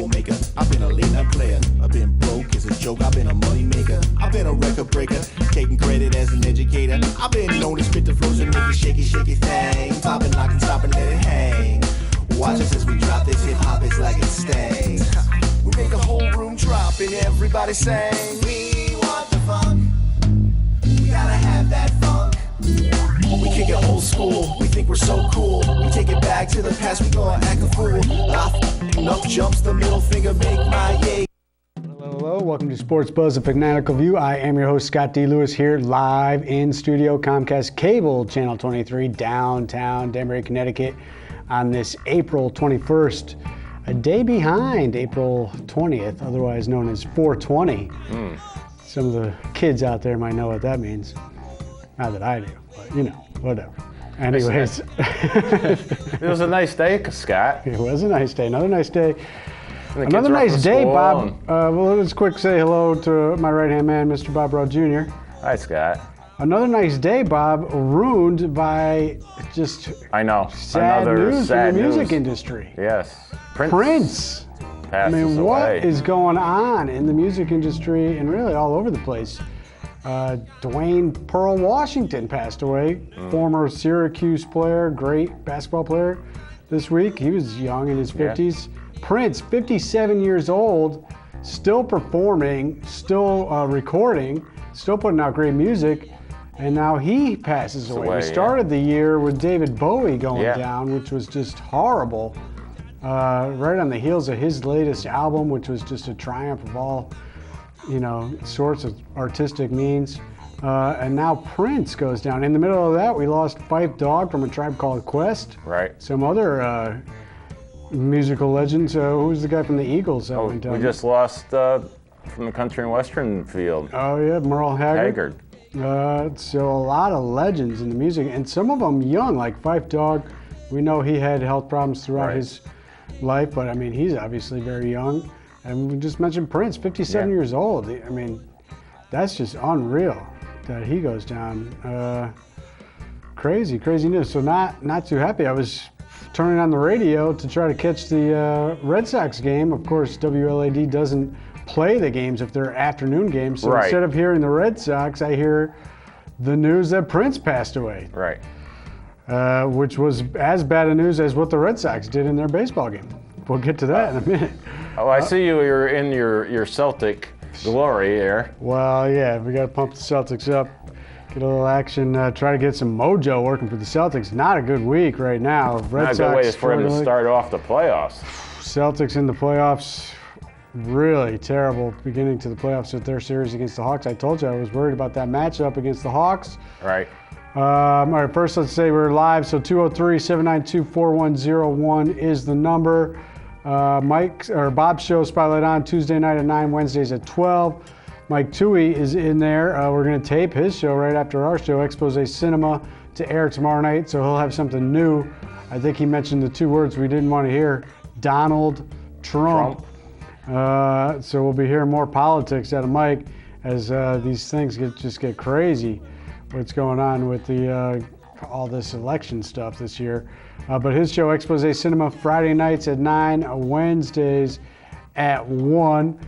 troublemaker. I've been a late night player. I've been broke as a joke. I've been a money maker. I've been a record breaker. Taking credit as an educator. I've been known to spit the flows and make it shaky, shaky thing. Popping, locking, stopping, let it hang. Watch us as we drop this hip hop, it's like it stings. We make a whole room drop and everybody sing. We want the funk. We gotta have that funk. We kick it old school. We think we're so cool. We take it back to the past. We gonna act a fool. Enough jumps, the middle finger make my yay. Hello, welcome to Sports Buzz, a Fan-atical view. I am your host, Scott D. Lewis, here live in studio, Comcast Cable, Channel 23, downtown Danbury, Connecticut, on this April 21st, a day behind April 20th, otherwise known as 420. Some of the kids out there might know what that means. Not that I do, but you know, whatever. Anyways. It was a nice day, Scott. It was a nice day. Another nice day. Another nice day, Bob. Well, let's quick say hello to my right-hand man, Mr. Bob Rowe Jr. Hi, Scott. Another nice day, Bob, ruined by just sad news in the music industry. Yes. Prince. Passes away. What is going on in the music industry and really all over the place? Dwayne Pearl Washington passed away, former Syracuse player, great basketball player this week. He was young in his 50s. Prince, 57 years old, still performing, still recording, still putting out great music, and now he passes away. We started the year with David Bowie going down, which was just horrible, right on the heels of his latest album, which was just a triumph of all, sorts of artistic means. And now Prince goes down. In the middle of that, we lost Phife Dawg from A Tribe Called Quest. Right. Some other musical legends. Who's the guy from the Eagles that went down? We just lost from the country and western field. Oh yeah, Merle Haggard. So a lot of legends in the music, and some of them young, like Phife Dawg. We know he had health problems throughout his life, but I mean, he's obviously very young. And we just mentioned Prince, 57 years old. I mean, that's just unreal that he goes down. Crazy news. So not too happy. I was turning on the radio to try to catch the Red Sox game. Of course, WLAD doesn't play the games if they're afternoon games. So instead of hearing the Red Sox, I hear the news that Prince passed away. Right. Which was as bad a news as what the Red Sox did in their baseball game. We'll get to that in a minute. Oh, I see you're in your Celtic glory here. Well, yeah, we got to pump the Celtics up, get a little action, try to get some mojo working for the Celtics. Not a good week right now. Not a good way for them to start off the playoffs. Celtics in the playoffs, really terrible beginning to the playoffs with their series against the Hawks. I told you I was worried about that matchup against the Hawks. Right. All right, first let's say we're live. So 203-792-4101 is the number. Bob's show, Spotlight On, Tuesday night at 9, Wednesdays at 12. Mike Toohey is in there. We're going to tape his show right after our show, Expose Cinema, to air tomorrow night, so he'll have something new. I think he mentioned the two words we didn't want to hear, Donald Trump. So we'll be hearing more politics out of Mike as these things get crazy, what's going on with the all this election stuff this year. But his show, Expose Cinema, Friday nights at 9, Wednesdays at 1.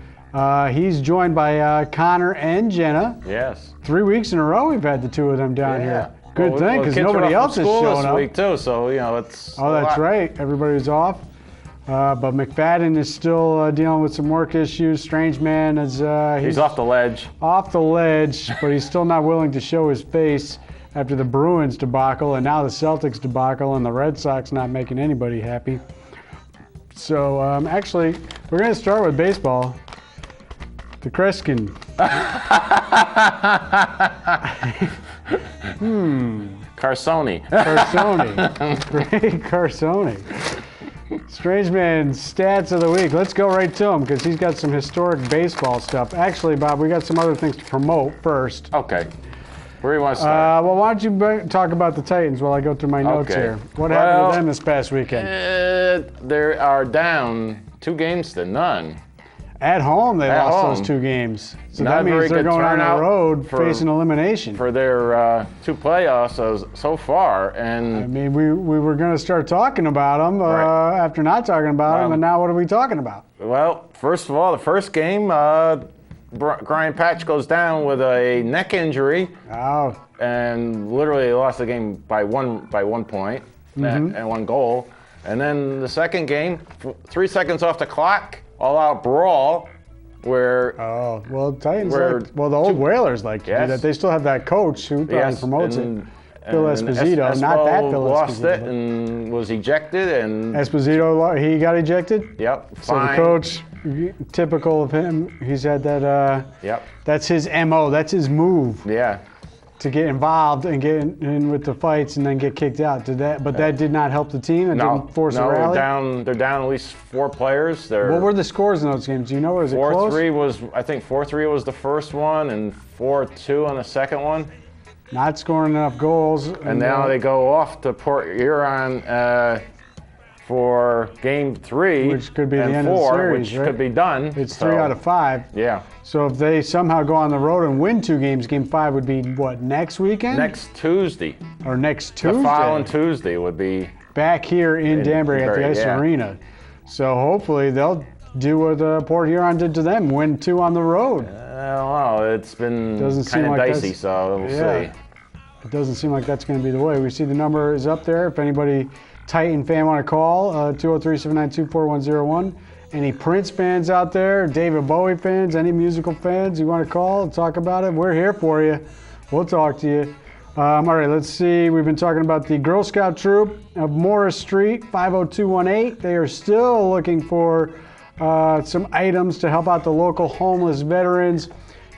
He's joined by Connor and Jenna. Yes. 3 weeks in a row we've had the two of them down here. Good thing, because nobody else is showing up. This week too, so it's. Oh, that's right. Everybody's off. But McFadden is still dealing with some work issues. Strange Man is he's off the ledge. Off the ledge, but he's still not willing to show his face after the Bruins debacle and now the Celtics debacle and the Red Sox not making anybody happy. So actually, we're going to start with baseball. The Kreskin. Carsoni. Great Carsoni. Strange Man stats of the week. Let's go right to him because he's got some historic baseball stuff. Actually, Bob, we got some other things to promote first. Okay. Where do you want to start? Well, why don't you talk about the Titans while I go through my notes here. What happened to them this past weekend? They are down 2-0. At home, they At lost home. those 2 games. So Not that a very means they're good going on the turnout road for- facing elimination. for their 2 playoffs so far. I And mean, we were going to start talking about them Right. after not talking about them, and now what are we talking about? well, first of all, the first game, Brian Patch goes down with a neck injury. Oh, And literally lost the game by one point and 1 goal. And then the second game, 3 seconds off the clock, all-out brawl, where oh, well, Titans We're the old Whalers like to do Yes. that. They still have that coach who probably promotes it. Phil Esposito, not that Phil lost Esposito, it but- and was ejected. And Esposito, he got ejected? yep, So the fine. coach, typical of him, he's had that, Yep, that's his MO, that's his move. yeah. To get involved and get in with the fights and then get kicked out. That did not help the team. It didn't force a rally. They're down at least 4 players. What were the scores in those games? Do you know? Was it close? 4-3 was, I think 4-3 was the first one, and 4-2 on the second one. Not scoring enough goals. And now they go off to Port Huron for game 3, Which could be the and end of the 4, series, which right? could be done. It's So, 3 out of 5. Yeah, So if they somehow go on the road and win 2 games, game 5 would be what, next weekend? next Tuesday, Or next Tuesday? the following Tuesday would be. Back here in Danbury at the Ice yeah. Arena. So hopefully they'll do what Port Huron did to them, win 2 on the road. I don't know. It's been Doesn't seem kind of like dicey, that's- so we'll yeah. see. It doesn't seem like that's going to be the way. We see the number is up there. If anybody Titan fan want to call, 203-792-4101. Any Prince fans out there, David Bowie fans, any musical fans you want to call and talk about it, we're here for you. We'll talk to you. All right, let's see. We've been talking about the Girl Scout troop of Morris Street, 50218. They are still looking for some items to help out the local homeless veterans.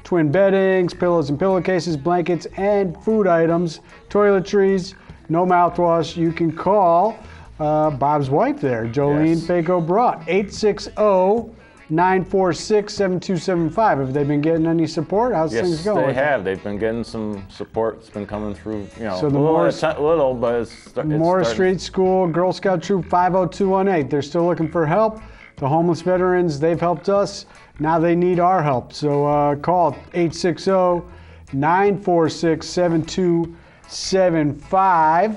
Twin beddings, pillows and pillowcases, blankets, and food items, toiletries, no mouthwash. You can call Bob's wife there, Jolene Yes. Faco Brought, 860-946-7275. Have they been getting any support? How's things Yes, going? they have. They've been getting some support. It's been coming through, So the little, but it's Morris starting. Street School, Girl Scout Troop 50218. They're still looking for help. The homeless veterans, they've helped us. Now they need our help. So call 860-946-7275.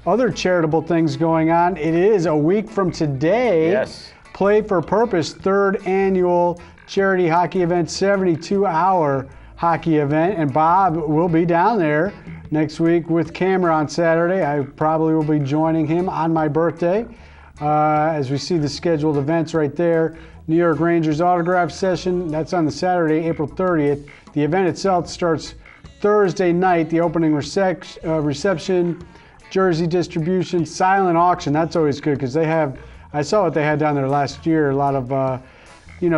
Other charitable things going on. It is a week from today. Yes. Play for Purpose, 3rd annual charity hockey event, 72-hour hockey event. And Bob will be down there next week with camera on Saturday. I probably will be joining him on my birthday. As we see the scheduled events right there. New York Rangers autograph session, that's on the Saturday, April 30th. The event itself starts Thursday night, the opening reception, jersey distribution, silent auction. That's always good because I saw what they had down there last year, a lot of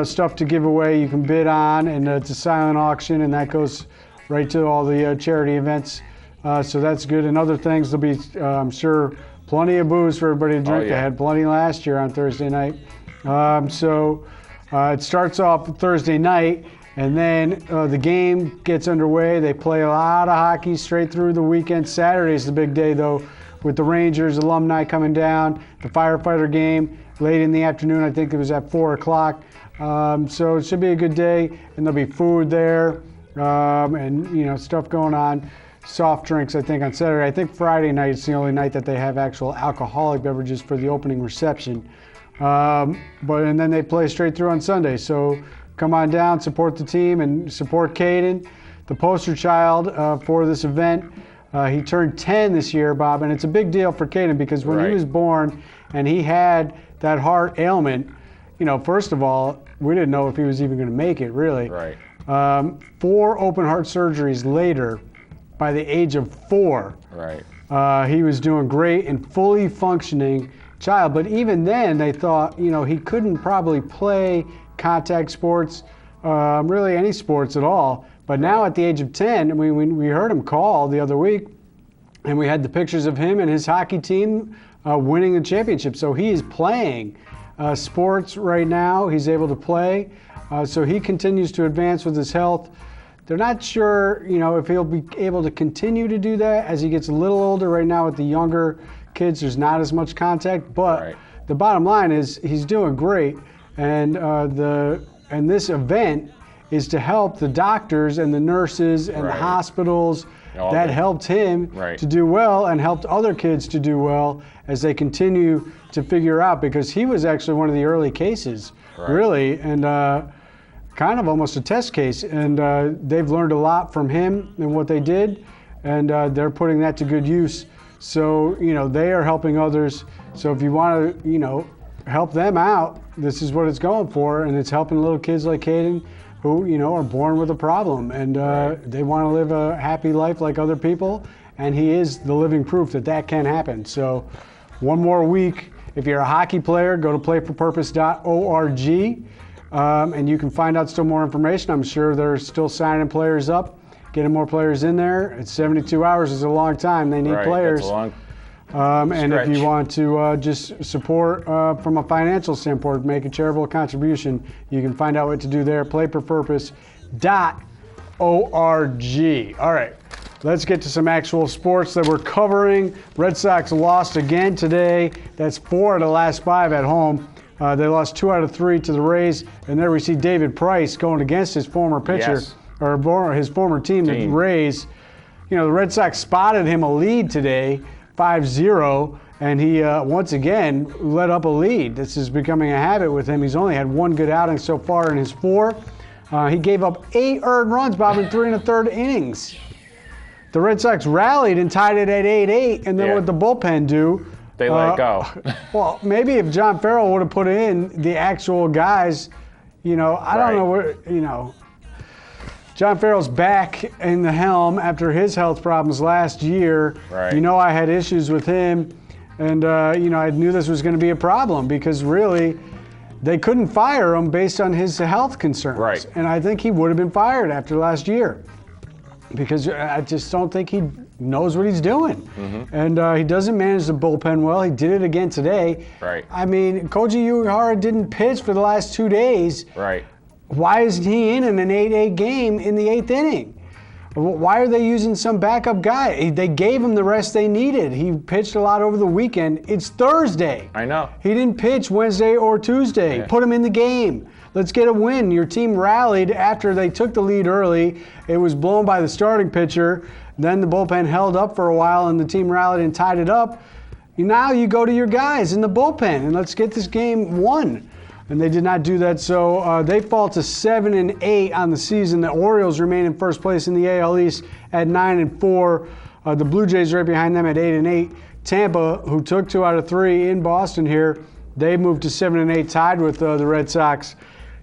stuff to give away you can bid on, and it's a silent auction, and that goes right to all the charity events. So that's good. And other things, there'll be, I'm sure, plenty of booze for everybody to drink. yeah. They had plenty last year on Thursday night. It starts off Thursday night, and then the game gets underway. They play a lot of hockey straight through the weekend. Saturday's the big day, though, with the Rangers alumni coming down. The firefighter game late in the afternoon. I think it was at 4 o'clock. So it should be a good day, and there'll be food there, and stuff going on. Soft drinks, I think, on Saturday. I think Friday night is the only night that they have actual alcoholic beverages for the opening reception. And then they play straight through on Sunday. So come on down, support the team, and support Kaden, the poster child for this event. He turned 10 this year, Bob, and it's a big deal for Kaden because when he Right. was born and he had that heart ailment, first of all, we didn't know if he was even going to make it, really. Right. 4 open heart surgeries later, by the age of 4, Right. he was doing great and fully functioning child. But even then, they thought, he couldn't probably play contact sports, really any sports at all. But now at the age of 10, we heard him call the other week, and we had the pictures of him and his hockey team winning the championship. So he is playing sports right now. He's able to play. So he continues to advance with his health. They're not sure, if he'll be able to continue to do that as he gets a little older. Right now with the younger kids, there's not as much contact. But Right. the bottom line is he's doing great. And And this event is to help the doctors and the nurses and the Right. hospitals that helped him Right. to do well and helped other kids to do well as they continue to figure out, because he was actually one of the early cases, really, and kind of almost a test case. And they've learned a lot from him and what they did, and they're putting that to good use. So, they are helping others. So if you want to, help them out, this is what it's going for, and it's helping little kids like Kaden who, are born with a problem, and they want to live a happy life like other people, and he is the living proof that that can happen. So one more week. If you're a hockey player, go to playforpurpose.org, and you can find out still more information. I'm sure they're still signing players up, getting more players in there. It's 72 hours is a long time. They need players. That's a long and if you want to just support from a financial standpoint, make a charitable contribution, you can find out what to do there, playforpurpose.org. All right, let's get to some actual sports that we're covering. Red Sox lost again today. That's 4 of the last 5 at home. They lost 2 out of 3 to the Rays, and there we see David Price going against his former pitcher, or his former team, the Rays. The Red Sox spotted him a lead today, 5-0, and he once again let up a lead. This is becoming a habit with him. He's only had 1 good outing so far in his 4. He gave up 8 earned runs, Bob, in 3 1/3 innings. The Red Sox rallied and tied it at 8-8, and then what did the bullpen do? They let it go. Well, maybe if John Farrell would have put in the actual guys, I don't know where, John Farrell's back in the helm after his health problems last year. Right. I had issues with him, and I knew this was going to be a problem because really they couldn't fire him based on his health concerns. Right. And I think he would have been fired after last year because I just don't think he knows what he's doing. Mm-hmm. And he doesn't manage the bullpen well. He did it again today. Right. I mean, Koji Uehara didn't pitch for the last 2 days. Right. Why isn't he in an 8-8 game in the 8th inning? Why are they using some backup guy? They gave him the rest they needed. He pitched a lot over the weekend. It's Thursday. I know. He didn't pitch Wednesday or Tuesday. Yeah. Put him in the game. Let's get a win. Your team rallied after they took the lead early. It was blown by the starting pitcher. Then the bullpen held up for a while and the team rallied and tied it up. Now you go to your guys in the bullpen and let's get this game won. And they did not do that, so they fall to 7-8 on the season. The Orioles remain in first place in the AL East at 9-4. The Blue Jays right behind them at 8-8. Tampa, who took 2 out of 3 in Boston here, they moved to 7-8, tied with the Red Sox.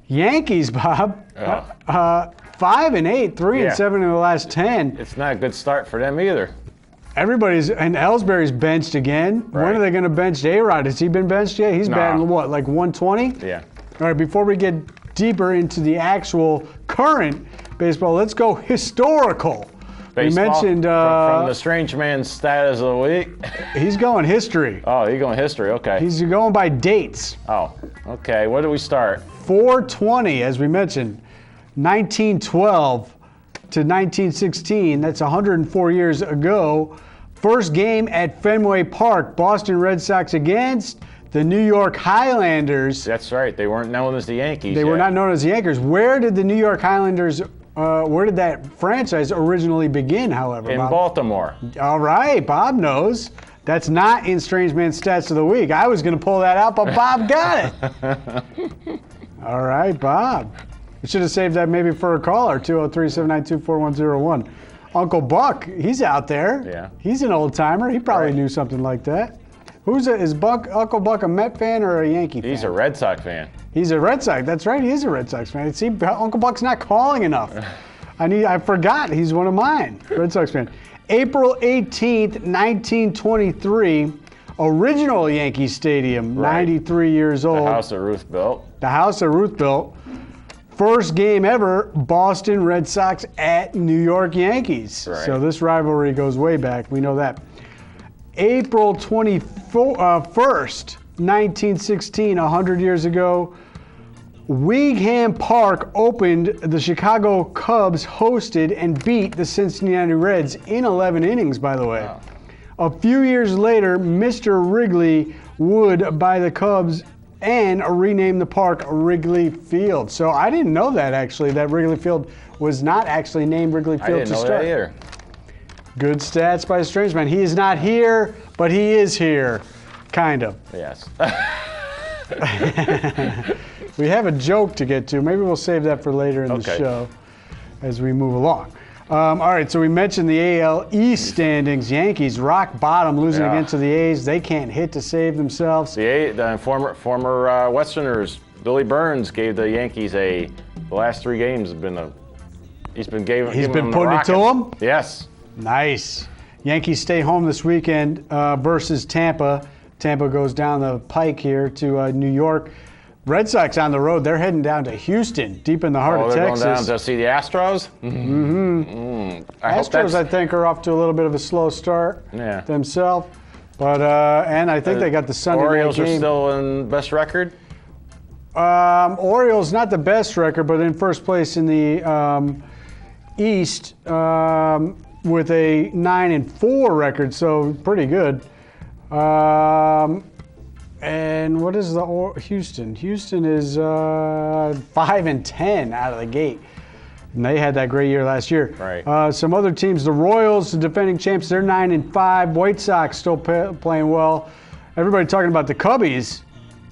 Yankees, Bob, 5-8, 3-7 in the last 10. It's not a good start for them either. And Ellsbury's benched again. Right. When are they going to bench A-Rod? Has he been benched yet? He's batting what, like 120? Yeah. All right, before we get deeper into the actual current baseball, let's go historical. Baseball, we mentioned from the strange man's status of the week. He's going history. Oh, you're going history. Okay. He's going by dates. Oh, okay. Where do we start? 420, as we mentioned, 1912 to 1916. That's 104 years ago. First game at Fenway Park. Boston Red Sox against the New York Highlanders. That's right. They weren't known as the Yankees. They were not known as the Yankees. Where did the New York Highlanders, where did that franchise originally begin, however, in Bob? Baltimore. All right, Bob knows. That's not in Strange Man's Stats of the Week. I was going to pull that out, but Bob got it. All right, Bob. We should have saved that maybe for a caller, 203-792-4101. Uncle Buck, he's out there. Yeah. He's an old timer. He probably knew something like that. Is Uncle Buck a Met fan or a Yankee fan? He's a Red Sox fan. He's a Red Sox. That's right. He is a Red Sox fan. See, Uncle Buck's not calling enough. I forgot. He's one of mine. Red Sox fan. April 18th, 1923, original Yankee Stadium, 93 years old. The house that Ruth built. The house that Ruth built. First game ever, Boston Red Sox at New York Yankees. Right. So this rivalry goes way back. We know that. April 21st, 1916, 100 years ago, Weegham Park opened. The Chicago Cubs hosted and beat the Cincinnati Reds in 11 innings, by the way. Wow. A few years later, Mr. Wrigley would buy the Cubs and rename the park Wrigley Field. So I didn't know that, actually, that Wrigley Field was not actually named Wrigley Field I didn't to know start. that either. Good stats by a strange man. He is not here, but he is here, kind of. Yes. We have a joke to get to. Maybe we'll save that for later in the show as we move along. All right, so we mentioned the AL East standings. Yankees rock bottom, losing again to the A's. They can't hit to save themselves. The former Westerners, Billy Burns, gave the Yankees the last 3 games have been he's been putting it to them? Yes. Nice. Yankees stay home this weekend versus Tampa. Tampa goes down the pike here to New York. Red Sox on the road. They're heading down to Houston, deep in the heart of Texas. They're going down to see the Astros? Astros, I think, are off to a little bit of a slow start themselves. But and I think they got the Sunday night game. Orioles are still in best record? Orioles not the best record, but in first place in the East with a 9-4 record, so pretty good. And what is the Houston? Houston is 5-10 out of the gate. And they had that great year last year. Right. Some other teams, the Royals, the defending champs, they're 9-5. White Sox still playing well. Everybody talking about the Cubbies.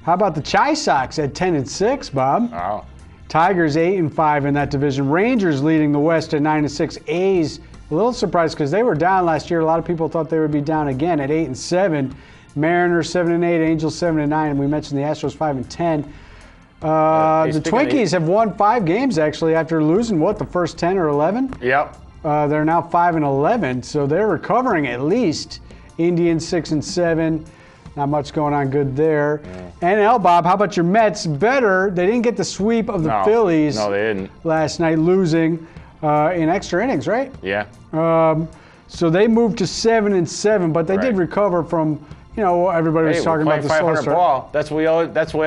How about the Chi Sox at 10-6, Bob? Wow. Tigers 8-5 in that division. Rangers leading the West at 9-6. A's a little surprised because they were down last year. A lot of people thought they would be down again at 8-7. Mariners 7-8, Angels 7-9, and we mentioned the Astros 5-10. The Twinkies have won 5 games actually after losing the first 10 or 11. Yep. They're now 5-11, so they're recovering at least. Indians 6-7. Not much going on good there. NL, Bob, how about your Mets? Better. They didn't get the sweep of the Phillies. No, they didn't. Last night, losing in extra innings, right? Yeah. So they moved to 7-7, but they did recover from. Everybody was talking about the slow start. Ball. That's what we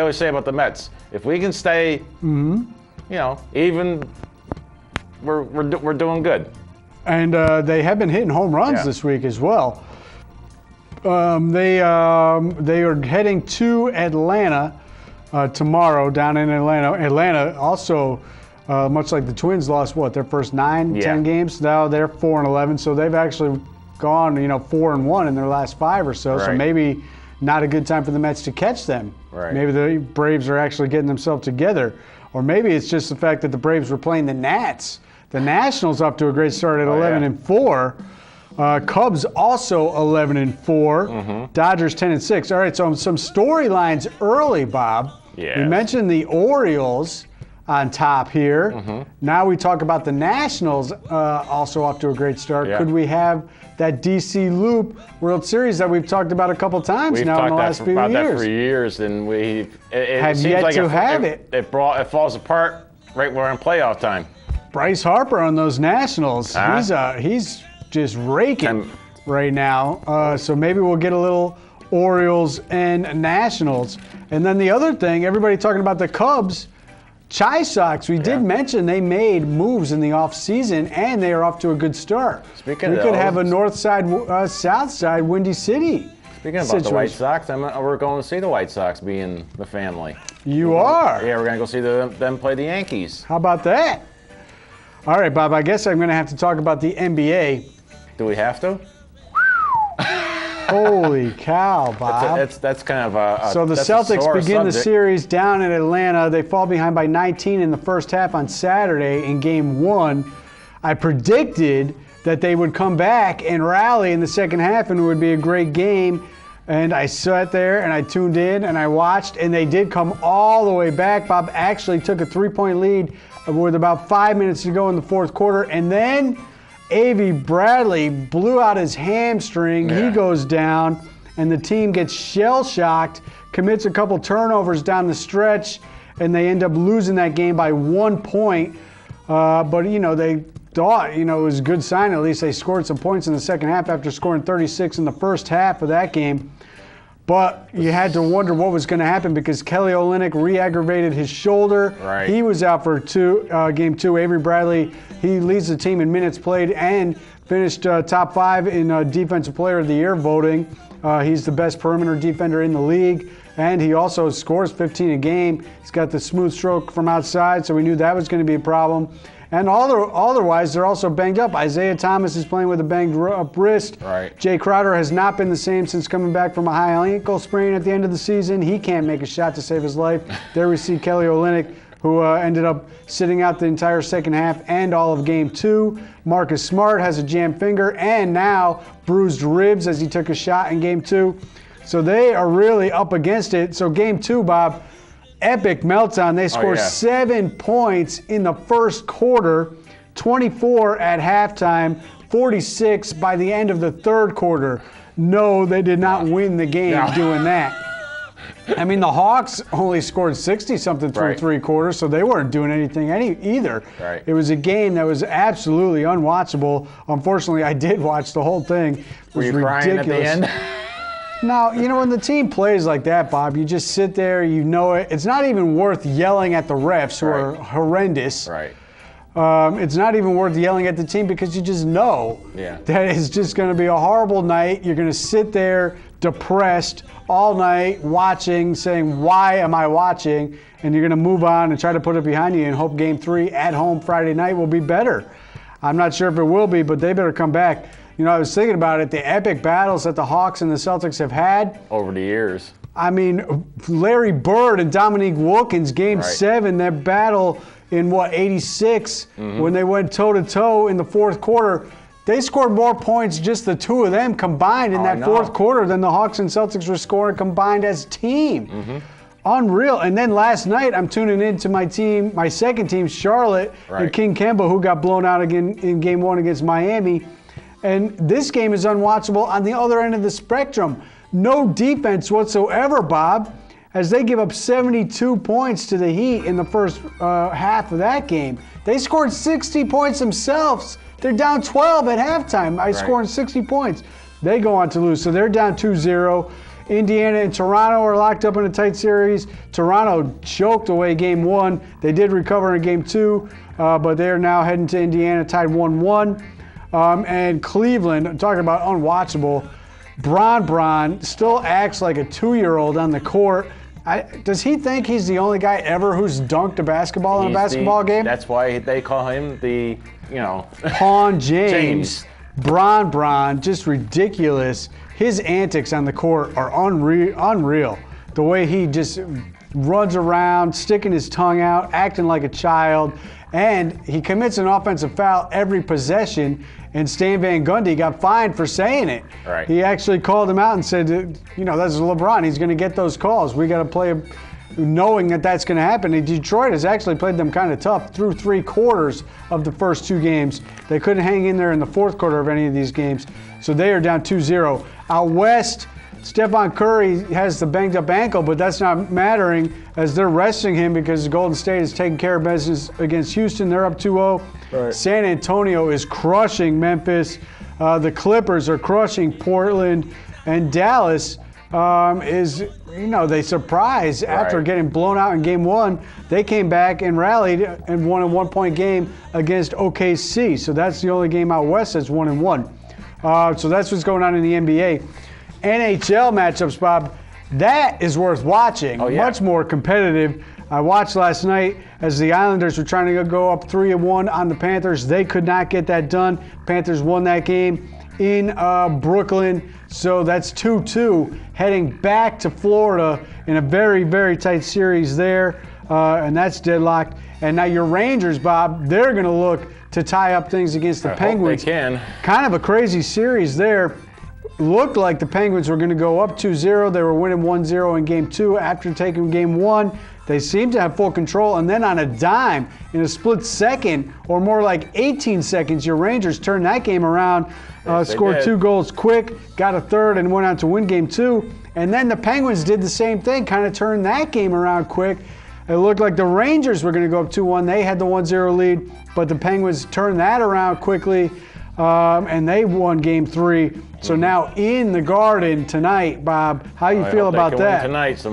always say about the Mets. If we can stay, even, we're doing good. And they have been hitting home runs this week as well. They are heading to Atlanta tomorrow, down in Atlanta. Atlanta also, much like the Twins, lost their first 9-10 games. Now they're 4-11, so they've actually gone 4-1 in their last 5 or so. So maybe not a good time for the Mets to catch them. Maybe the Braves are actually getting themselves together, or maybe it's just the fact that the Braves were playing the Nats. The Nationals up to a great start at 11-4. Cubs also 11-4. Dodgers 10-6. All right, so some storylines early, Bob. Yes. You mentioned the Orioles on top here. Now we talk about the Nationals also off to a great start. Could we have that DC Loop World Series that we've talked about a couple times in the last few years? We've talked about that for years, and it have seems yet like to have it. It falls apart right when we're in playoff time. Bryce Harper on those Nationals. He's just raking right now. So maybe we'll get a little Orioles and Nationals. And then the other thing, everybody talking about the Cubs, Chi Sox, we did mention they made moves in the offseason, and they are off to a good start. We could have a north side, south side, Windy City. Speaking about the White Sox, we're going to see the White Sox being the family. You are? Yeah, we're going to go see them play the Yankees. How about that? All right, Bob, I guess I'm going to have to talk about the NBA. Do we have to? Holy cow, Bob. That's kind of a So the Celtics begin the series down in Atlanta. They fall behind by 19 in the first half on Saturday in Game 1. I predicted that they would come back and rally in the second half and it would be a great game. And I sat there and I tuned in and I watched, and they did come all the way back. Bob actually took a 3-point lead with about 5 minutes to go in the fourth quarter, and then Avery Bradley blew out his hamstring. He goes down, and the team gets shell-shocked, commits a couple turnovers down the stretch, and they end up losing that game by 1 point. But, they thought, it was a good sign. At least they scored some points in the second half after scoring 36 in the first half of that game. But you had to wonder what was going to happen because Kelly Olynyk re-aggravated his shoulder. He was out for game 2. Avery Bradley, he leads the team in minutes played and finished top 5 in Defensive Player of the Year voting. He's the best perimeter defender in the league. And he also scores 15 a game. He's got the smooth stroke from outside, so we knew that was going to be a problem. And otherwise, they're also banged up. Isaiah Thomas is playing with a banged up wrist. Right. Jay Crowder has not been the same since coming back from a high ankle sprain at the end of the season. He can't make a shot to save his life. There we see Kelly Olynyk, who ended up sitting out the entire second half and all of Game 2. Marcus Smart has a jammed finger and now bruised ribs as he took a shot in Game 2. So they are really up against it. So Game 2, Bob, epic meltdown. They scored 7 points in the first quarter, 24 at halftime, 46 by the end of the third quarter. No, they did not win the game doing that. I mean, the Hawks only scored 60-something through three quarters, so they weren't doing anything either. Right. It was a game that was absolutely unwatchable. Unfortunately, I did watch the whole thing. It was Were you crying at the end? Now, when the team plays like that, Bob, you just sit there, you know it. It's not even worth yelling at the refs, who are horrendous. Right. It's not even worth yelling at the team because you just know that it's just going to be a horrible night. You're going to sit there depressed all night watching, saying, why am I watching? And you're going to move on and try to put it behind you and hope Game 3 at home Friday night will be better. I'm not sure if it will be, but they better come back. I was thinking about it, the epic battles that the Hawks and the Celtics have had. Over the years. I mean, Larry Bird and Dominique Wilkins, Game 7, that battle in, 86, when they went toe-to-toe in the fourth quarter. They scored more points, just the two of them combined in that fourth quarter, than the Hawks and Celtics were scoring combined as a team. Unreal. And then last night, I'm tuning into my team, my second team, Charlotte, and King Kemba, who got blown out again in Game 1 against Miami. And this game is unwatchable on the other end of the spectrum. No defense whatsoever, Bob, as they give up 72 points to the Heat in the first half of that game. They scored 60 points themselves. They're down 12 at halftime, scoring 60 points. They go on to lose, so they're down 2-0. Indiana and Toronto are locked up in a tight series. Toronto choked away Game 1. They did recover in Game 2, but they're now heading to Indiana tied 1-1. And Cleveland, talking about unwatchable, Bron still acts like a 2-year-old on the court. Does he think he's the only guy ever who's dunked a basketball in a basketball game? That's why they call him the, Pawn James. Bron, just ridiculous. His antics on the court are unreal. The way he just runs around, sticking his tongue out, acting like a child, and he commits an offensive foul every possession, and Stan Van Gundy got fined for saying it. Right. He actually called him out and said, that's LeBron. He's going to get those calls. We got to play him knowing that that's going to happen. And Detroit has actually played them kind of tough through three quarters of the first two games. They couldn't hang in there in the fourth quarter of any of these games, so they are down 2-0. Out west, Stephon Curry has the banged up ankle, but that's not mattering as they're resting him because Golden State is taking care of business against Houston. They're up 2-0. Right. San Antonio is crushing Memphis. The Clippers are crushing Portland. And Dallas they surprised after getting blown out in Game 1. They came back and rallied and won a 1-point game against OKC. So that's the only game out west that's 1-1. So that's what's going on in the NBA. NHL matchups, Bob, that is worth watching. Much more competitive. I watched last night as the Islanders were trying to go up 3-1 on the Panthers. They could not get that done. Panthers won that game in Brooklyn. So that's 2-2, heading back to Florida in a very, very tight series there. And that's deadlocked. And now your Rangers, Bob, they're going to look to tie up things against the Penguins. Hope they can. Kind of a crazy series there. Looked like the Penguins were going to go up 2-0. They were winning 1-0 in Game 2 after taking Game 1. They seemed to have full control, and then on a dime, in a split second, or more like 18 seconds, your Rangers turned that game around, scored 2 goals quick, got a third, and went on to win Game 2. And then the Penguins did the same thing, kind of turned that game around quick. It looked like the Rangers were going to go up 2-1. They had the 1-0 lead, but the Penguins turned that around quickly, and they won Game 3. So now in the Garden tonight, Bob, how you feel about that? Win tonight, so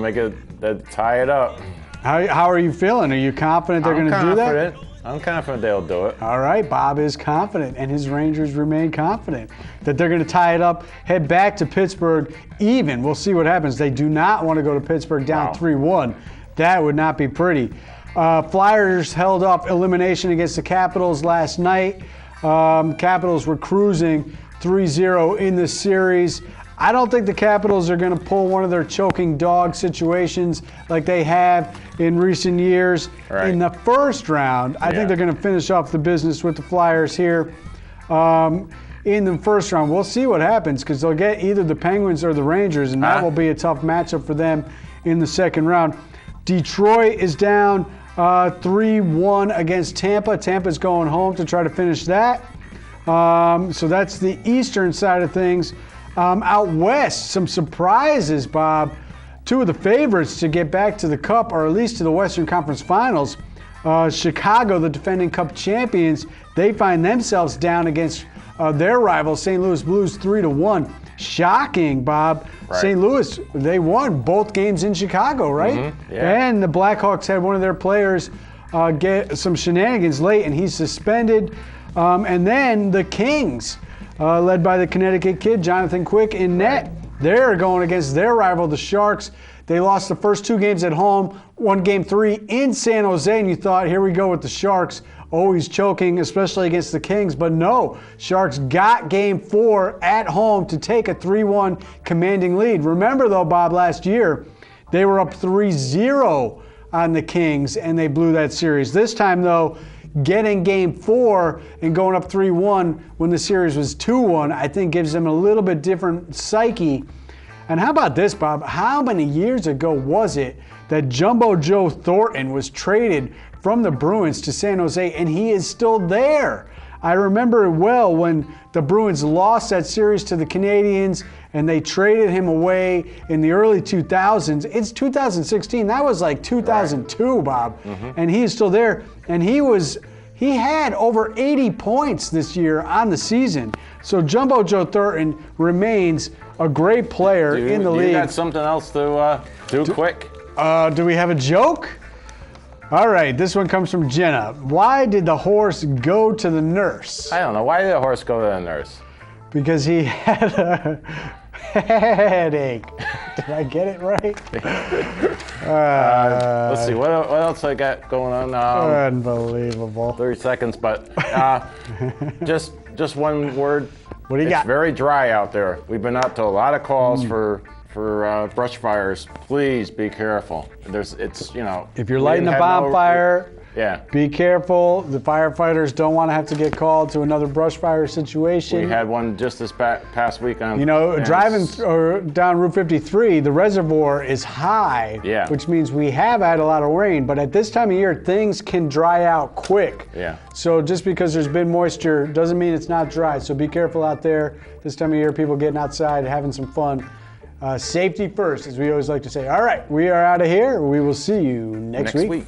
tie it up. How are you feeling? Are you confident they're going to do that? I'm confident they'll do it. All right, Bob is confident, and his Rangers remain confident that they're going to tie it up, head back to Pittsburgh even. We'll see what happens. They do not want to go to Pittsburgh down 3-1. That would not be pretty. Flyers held off elimination against the Capitals last night. Capitals were cruising 3-0 in the series. I don't think the Capitals are going to pull one of their choking dog situations like they have in recent years. Right. In the first round, I think they're going to finish off the business with the Flyers here. In the first round, we'll see what happens because they'll get either the Penguins or the Rangers, and that will be a tough matchup for them in the second round. Detroit is down 3-1 against Tampa. Tampa's going home to try to finish that. So that's the eastern side of things. Out west, some surprises, Bob. Two of the favorites to get back to the Cup, or at least to the Western Conference Finals. Chicago, the defending Cup champions, they find themselves down against their rivals, St. Louis Blues, 3-1. Shocking, Bob. Right. St. Louis, they won both games in Chicago, right? Mm-hmm. Yeah. And the Blackhawks had one of their players get some shenanigans late, and he's suspended. And then the Kings, led by the Connecticut kid, Jonathan Quick, in net. They're going against their rival, the Sharks. They lost the first two games at home, won game 3 in San Jose, and you thought, here we go with the Sharks, always choking, especially against the Kings. But no, Sharks got game 4 at home to take a 3-1 commanding lead. Remember, though, Bob, last year, they were up 3-0 on the Kings, and they blew that series. This time, though, getting game 4 and going up 3-1 when the series was 2-1, I think gives them a little bit different psyche. And how about this, Bob? How many years ago was it that Jumbo Joe Thornton was traded from the Bruins to San Jose, and he is still there? I remember it well when the Bruins lost that series to the Canadiens and they traded him away in the early 2000s. It's 2016. That was like 2002, Bob. Mm-hmm. And he is still there. And he had over 80 points this year on the season. So Jumbo Joe Thornton remains a great player in the league. You got something else to do quick? Do we have a joke? All right, this one comes from Jenna. Why did the horse go to the nurse? I don't know. Why did the horse go to the nurse? Because he had a headache. Did I get it right? Let's see. What else I got going on? Unbelievable. 30 seconds, but just one word. What do you got? It's very dry out there. We've been out to a lot of calls for brush fires. Please be careful. If you're lighting a bonfire, yeah, be careful. The firefighters don't want to have to get called to another brush fire situation. We had one just this past weekend. Driving down Route 53, the reservoir is high, which means we have had a lot of rain. But at this time of year, things can dry out quick. Yeah. So just because there's been moisture doesn't mean it's not dry. So be careful out there. This time of year, people getting outside, having some fun. Safety first, as we always like to say. All right, we are out of here. We will see you next week.